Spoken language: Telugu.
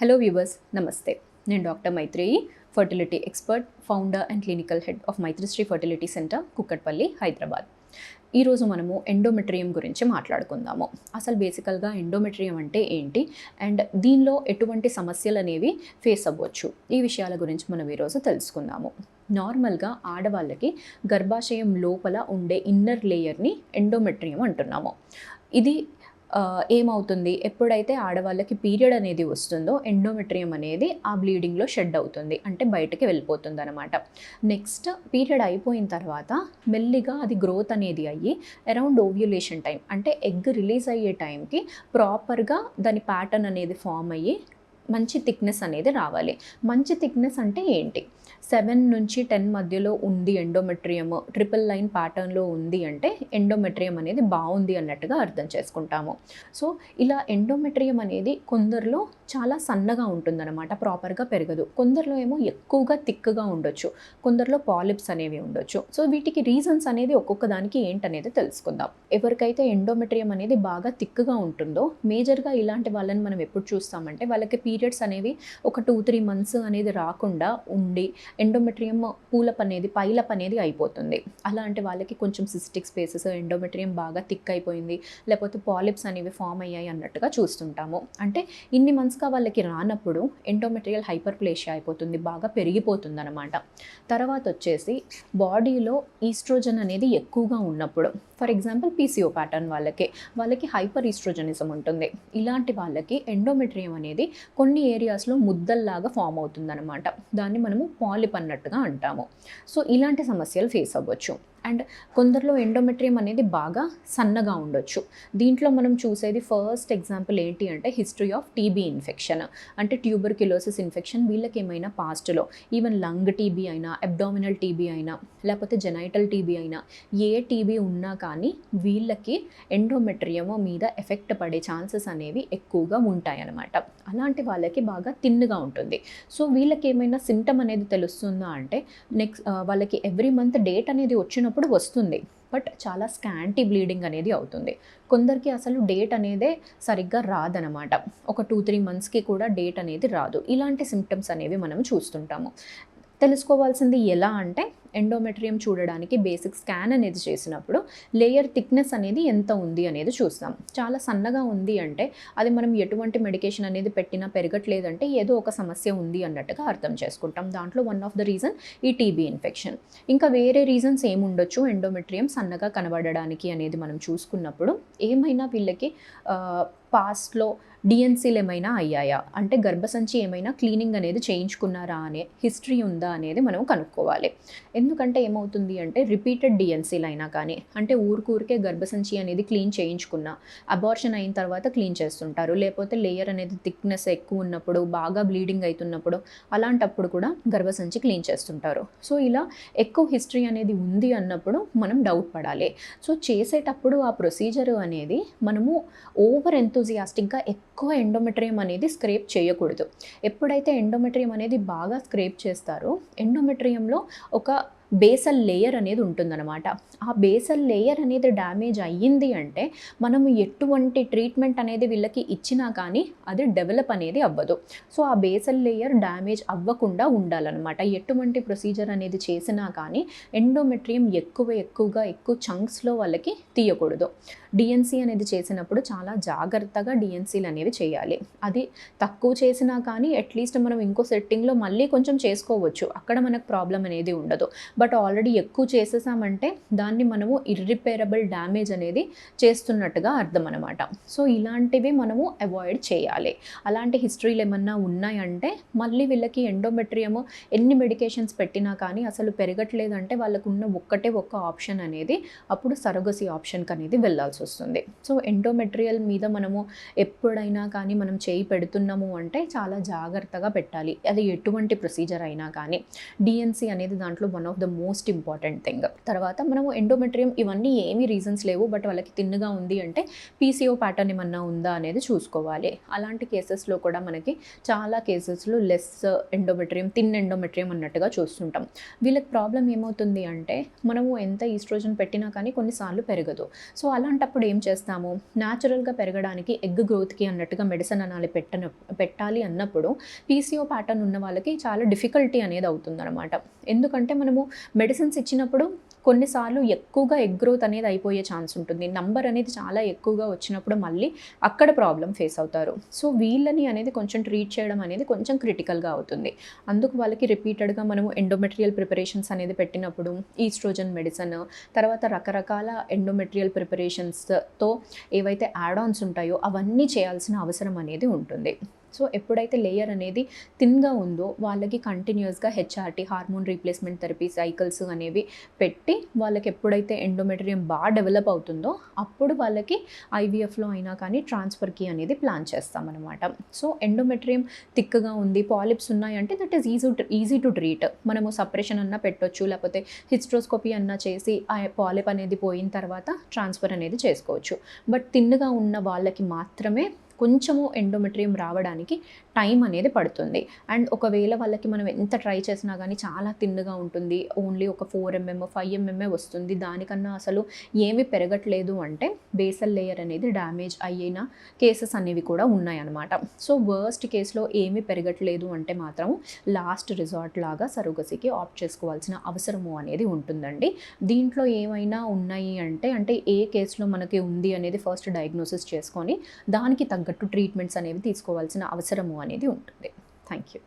హలో వ్యూవర్స్, నమస్తే. నేను doctor Maitreyi, fertility expert, founder and clinical head of Maitrisri fertility centre, Kukatpally, Hyderabad. ఈరోజు మనము ఎండోమెట్రియం గురించి మాట్లాడుకుందాము. అసలు బేసికల్గా ఎండోమెట్రియం అంటే ఏంటి అండ్ దీనిలో ఎటువంటి సమస్యలు అనేవి ఫేస్ అవ్వచ్చు, ఈ విషయాల గురించి మనం ఈరోజు తెలుసుకుందాము. నార్మల్గా ఆడవాళ్ళకి గర్భాశయం లోపల ఉండే ఇన్నర్ లేయర్ని ఎండోమెట్రియం అంటున్నాము. ఇది ఏమవుతుంది, ఎప్పుడైతే ఆడవాళ్ళకి పీరియడ్ అనేది వస్తుందో ఎండోమెట్రియం అనేది ఆ బ్లీడింగ్లో షెడ్ అవుతుంది, అంటే బయటకి వెళ్ళిపోతుంది అనమాట. నెక్స్ట్ పీరియడ్ అయిపోయిన తర్వాత మెల్లిగా అది గ్రోత్ అనేది అయ్యి అరౌండ్ ఓవ్యులేషన్ టైం, అంటే ఎగ్ రిలీజ్ అయ్యే టైంకి ప్రాపర్గా దాని ప్యాటర్న్ అనేది ఫామ్ అయ్యి మంచి థిక్నెస్ అనేది రావాలి. మంచి థిక్నెస్ అంటే ఏంటి? 7 నుంచి 10 మధ్యలో ఉంది ఎండోమెట్రియం, ట్రిపుల్ లైన్ ప్యాటర్న్లో ఉంది అంటే ఎండోమెట్రియం అనేది బాగుంది అన్నట్టుగా అర్థం చేసుకుంటాము. సో ఇలా ఎండోమెట్రియం అనేది కొందరిలో చాలా సన్నగా ఉంటుందన్నమాట, ప్రాపర్గా పెరగదు. కొందరిలో ఏమో ఎక్కువగా థిక్గా ఉండొచ్చు, కొందరిలో పాలిప్స్ అనేవి ఉండొచ్చు. సో వీటికి రీజన్స్ అనేది ఒక్కొక్క దానికి ఏంటనేది తెలుసుకుందాం. ఎవరికైతే ఎండోమెట్రియం అనేది బాగా థిక్గా ఉంటుందో మేజర్గా ఇలాంటి వాళ్ళని మనం ఎప్పుడు చూస్తామంటే వాళ్ళకి పీరియడ్స్ అనేవి ఒక 2-3 మంత్స్ అనేది రాకుండా ఉండి ఎండోమెట్రియం పైలప్ అనేది అయిపోతుంది. అలాంటి వాళ్ళకి కొంచెం సిస్టిక్ స్పేసెస్, ఎండోమెట్రియం బాగా థిక్ అయిపోయింది, లేకపోతే పాలిప్స్ అనేవి ఫామ్ అయ్యాయి అన్నట్టుగా చూస్తుంటాము. అంటే ఇన్ని మంత్స్గా వాళ్ళకి రానప్పుడు ఎండోమెట్రియల్ హైపర్ప్లేషియా అయిపోతుంది, బాగా పెరిగిపోతుంది అనమాట. తర్వాత వచ్చేసి బాడీలో ఈస్ట్రోజన్ అనేది ఎక్కువగా ఉన్నప్పుడు, ఫర్ ఎగ్జాంపుల్ పీసీఓ ప్యాటర్న్ వాళ్ళకి హైపర్ ఈస్ట్రోజనిజం ఉంటుంది. ఇలాంటి వాళ్ళకి ఎండోమెట్రియం అనేది కొన్ని ఏరియాస్లో ముద్దల్లాగా ఫామ్ అవుతుందన్నమాట. దాన్ని మనము పాలిప్ అన్నట్టుగా అంటాము. సో ఇలాంటి సమస్యలు ఫేస్ అవ్వచ్చు. అండ్ కొందరిలో ఎండోమెట్రియం అనేది బాగా సన్నగా ఉండొచ్చు. దీంట్లో మనం చూసేది ఫస్ట్ ఎగ్జాంపుల్ ఏంటి అంటే హిస్టరీ ఆఫ్ టీబీ ఇన్ఫెక్షన్, అంటే ట్యూబర్క్యులోసిస్ ఇన్ఫెక్షన్. వీళ్ళకి ఏమైనా పాస్ట్లో ఈవెన్ లంగ్ టీబీ అయినా, అబ్డామినల్ టీబీ అయినా, లేకపోతే జెనైటల్ టీబీ అయినా, ఏ టీబీ ఉన్నా కానీ వీళ్ళకి ఎండోమెట్రియం మీద ఎఫెక్ట్ పడే ఛాన్సెస్ అనేవి ఎక్కువగా ఉంటాయన్నమాట. అలాంటి వాళ్ళకి బాగా థిన్గా ఉంటుంది. సో వీళ్ళకి ఏమైనా సిమ్టమ్ అనేది తెలుస్తుందా అంటే వాళ్ళకి ఎవ్రీ మంత్ డేట్ అనేది వచ్చినప్పుడు వస్తుంది, బట్ చాలా స్కాంటీ బ్లీడింగ్ అనేది అవుతుంది. కొందరికి అసలు డేట్ అనేదే సరిగ్గా రాదనమాట, ఒక 2-3 మంత్స్కి కూడా డేట్ అనేది రాదు. ఇలాంటి సిమ్టమ్స్ అనేవి మనం చూస్తుంటాము. తెలుసుకోవాల్సింది ఎలా అంటే ఎండోమెట్రియం చూడడానికి బేసిక్ స్కాన్ అనేది చేసినప్పుడు లేయర్ థిక్నెస్ అనేది ఎంత ఉంది అనేది చూస్తాం. చాలా సన్నగా ఉంది అంటే అది మనం ఎటువంటి మెడికేషన్ అనేది పెట్టినా పెరగట్లేదంటే ఏదో ఒక సమస్య ఉంది అన్నట్టుగా అర్థం చేసుకుంటాం. దాంట్లో వన్ ఆఫ్ ద రీజన్ ఈ టీబీ ఇన్ఫెక్షన్. ఇంకా వేరే రీజన్స్ ఏముండొచ్చు ఎండోమెట్రియం సన్నగా కనబడడానికి అనేది మనం చూసుకున్నప్పుడు, ఏమైనా వీళ్ళకి పాస్ట్లో డిఎన్సీలు ఏమైనా అయ్యాయా, అంటే గర్భసంచి ఏమైనా క్లీనింగ్ అనేది చేయించుకున్నారా అనే హిస్టరీ ఉందా అనేది మనం కనుక్కోవాలి. ఎందుకంటే ఏమవుతుంది అంటే రిపీటెడ్ డిఎన్సీలు అయినా కానీ, అంటే ఊరికే గర్భసంచి అనేది క్లీన్ చేయించుకున్నా, అబార్షన్ అయిన తర్వాత క్లీన్ చేస్తుంటారు, లేకపోతే లేయర్ అనేది థిక్నెస్ ఎక్కువ ఉన్నప్పుడు, బాగా బ్లీడింగ్ అవుతున్నప్పుడు, అలాంటప్పుడు కూడా గర్భసంచి క్లీన్ చేస్తుంటారు. సో ఇలా ఎక్కువ హిస్టరీ అనేది ఉంది అన్నప్పుడు మనం డౌట్ పడాలి. సో చేసేటప్పుడు ఆ ప్రొసీజర్ అనేది మనము ఓవర్ ఎంతూజియాస్టిక్గా ఎక్కువ ఎండోమెట్రియం అనేది స్క్రేప్ చేయకూడదు. ఎప్పుడైతే ఎండోమెట్రియం అనేది బాగా స్క్రేప్ చేస్తారో ఎండోమెట్రియంలో ఒక బేసల్ లేయర్ అనేది ఉంటుందన్నమాట. ఆ బేసల్ లేయర్ అనేది డ్యామేజ్ అయ్యింది అంటే మనము ఎటువంటి ట్రీట్మెంట్ అనేది వీళ్ళకి ఇచ్చినా కానీ అది డెవలప్ అనేది అవ్వదు. సో ఆ బేసల్ లేయర్ డ్యామేజ్ అవ్వకుండా ఉండాలన్నమాట. ఎటువంటి ప్రొసీజర్ అనేది చేసినా కానీ ఎండోమెట్రియం ఎక్కువ చంక్స్లో వాళ్ళకి తీయకూడదు. డిఎన్సీ అనేది చేసినప్పుడు చాలా జాగ్రత్తగా డిఎన్సీలు అనేవి చేయాలి. అది తక్కువ చేసినా కానీ అట్లీస్ట్ మనం ఇంకో సెట్టింగ్లో మళ్ళీ కొంచెం చేసుకోవచ్చు, అక్కడ మనకు ప్రాబ్లం అనేది ఉండదు. బట్ ఆల్రెడీ ఎక్కువ చేసేసామంటే దాన్ని మనము ఇర్రిపేరబుల్ డ్యామేజ్ అనేది చేస్తున్నట్టుగా అర్థం అనమాట. సో ఇలాంటివి మనము అవాయిడ్ చేయాలి. అలాంటి హిస్టరీలు ఏమన్నా ఉన్నాయంటే మళ్ళీ వీళ్ళకి ఎండోమెట్రియం ఎన్ని మెడికేషన్స్ పెట్టినా కానీ అసలు పెరగట్లేదంటే వాళ్ళకు ఉన్న ఒక్క ఆప్షన్ అనేది అప్పుడు సరోగసీ ఆప్షన్కి అనేది వెళ్ళాల్సి వస్తుంది. సో ఎండోమెట్రియల్ మీద మనము ఎప్పుడైనా కానీ మనం చేయి పెడుతున్నాము అంటే చాలా జాగ్రత్తగా పెట్టాలి. అది ఎటువంటి ప్రొసీజర్ అయినా కానీ. డిఎన్సీ అనేది దాంట్లో one of the the most important thing. తర్వాత మనము ఎండోమెట్రియం ఇవన్నీ ఏమీ రీజన్స్ లేవు, బట్ వాళ్ళకి తిన్నుగా ఉంది అంటే పీసీఓ ప్యాటర్న్ ఏమన్నా ఉందా అనేది చూసుకోవాలి. అలాంటి కేసెస్లో కూడా మనకి చాలా కేసెస్లో లెస్ ఎండోమెట్రియం, థిన్ ఎండోమెట్రియం అన్నట్టుగా చూస్తుంటాం. వీళ్ళకి ప్రాబ్లం ఏమవుతుంది అంటే మనము ఎంత ఈస్ట్రోజన్ పెట్టినా కానీ కొన్నిసార్లు పెరగదు. సో అలాంటప్పుడు ఏం చేస్తాము, న్యాచురల్గా పెరగడానికి ఎగ్ గ్రోత్కి అన్నట్టుగా మెడిసిన్ అనాలి పెట్టాలి అన్నప్పుడు పీసీఓ ప్యాటర్న్ ఉన్న వాళ్ళకి చాలా డిఫికల్టీ అనేది అవుతుందన్నమాట. ఎందుకంటే మనము మెడిసిన్స్ ఇచ్చినప్పుడు కొన్నిసార్లు ఎక్కువగా ఎగ్ గ్రోత్ అనేది అయిపోయే ఛాన్స్ ఉంటుంది. నంబర్ అనేది చాలా ఎక్కువగా వచ్చినప్పుడు మళ్ళీ అక్కడ ప్రాబ్లం ఫేస్ అవుతారు. సో వీళ్ళని అనేది కొంచెం ట్రీట్ చేయడం అనేది కొంచెం క్రిటికల్గా అవుతుంది. అందుకు వాళ్ళకి రిపీటెడ్గా మనము ఎండోమెట్రియల్ ప్రిపరేషన్స్ అనేది పెట్టినప్పుడు ఈస్ట్రోజన్ మెడిసిన్, తర్వాత రకరకాల ఎండోమెట్రియల్ ప్రిపరేషన్స్తో ఏవైతే యాడ్ ఆన్స్ ఉంటాయో అవన్నీ చేయాల్సిన అవసరం అనేది ఉంటుంది. సో ఎప్పుడైతే లేయర్ అనేది థిన్గా ఉందో వాళ్ళకి కంటిన్యూస్గా HRT, hormone replacement therapy cycles అనేవి పెట్టి వాళ్ళకి ఎప్పుడైతే ఎండోమెట్రియం బాగా డెవలప్ అవుతుందో అప్పుడు వాళ్ళకి ఐవీఎఫ్లో అయినా కానీ ట్రాన్స్ఫర్కి అనేది ప్లాన్ చేస్తామన్నమాట. సో ఎండోమెట్రియం థిక్గా ఉంది, పాలిప్స్ ఉన్నాయంటే that is easy to treat. మనము సపరేషన్ అన్నా పెట్టొచ్చు, లేకపోతే హిస్ట్రోస్కోపీ అన్నా చేసి ఆ పాలిప్ అనేది పోయిన తర్వాత ట్రాన్స్ఫర్ అనేది చేసుకోవచ్చు. బట్ థిన్గా ఉన్న వాళ్ళకి మాత్రమే కొంచెము ఎండోమెట్రియం రావడానికి టైం అనేది పడుతుంది. అండ్ ఒకవేళ వాళ్ళకి మనం ఎంత ట్రై చేసినా కానీ చాలా థిన్గా ఉంటుంది, ఓన్లీ ఒక 4 mm 5 mm వస్తుంది, దానికన్నా అసలు ఏమీ పెరగట్లేదు అంటే బేసల్ లేయర్ అనేది డ్యామేజ్ అయిన కేసెస్ అనేవి కూడా ఉన్నాయన్నమాట. సో వర్స్ట్ కేసులో ఏమీ పెరగట్లేదు అంటే మాత్రం లాస్ట్ రిసార్ట్ లాగా సరోగసీకి ఆప్ట్ చేసుకోవాల్సిన అవసరము అనేది ఉంటుందండి. దీంట్లో ఏమైనా ఉన్నాయి అంటే ఏ కేసులో మనకి ఉంది అనేది ఫస్ట్ డయాగ్నోసిస్ చేసుకొని దానికి తగ్గట్టు ట్రీట్మెంట్స్ అనేవి తీసుకోవాల్సిన అవసరము అనేది ఉంటుంది. Thank you.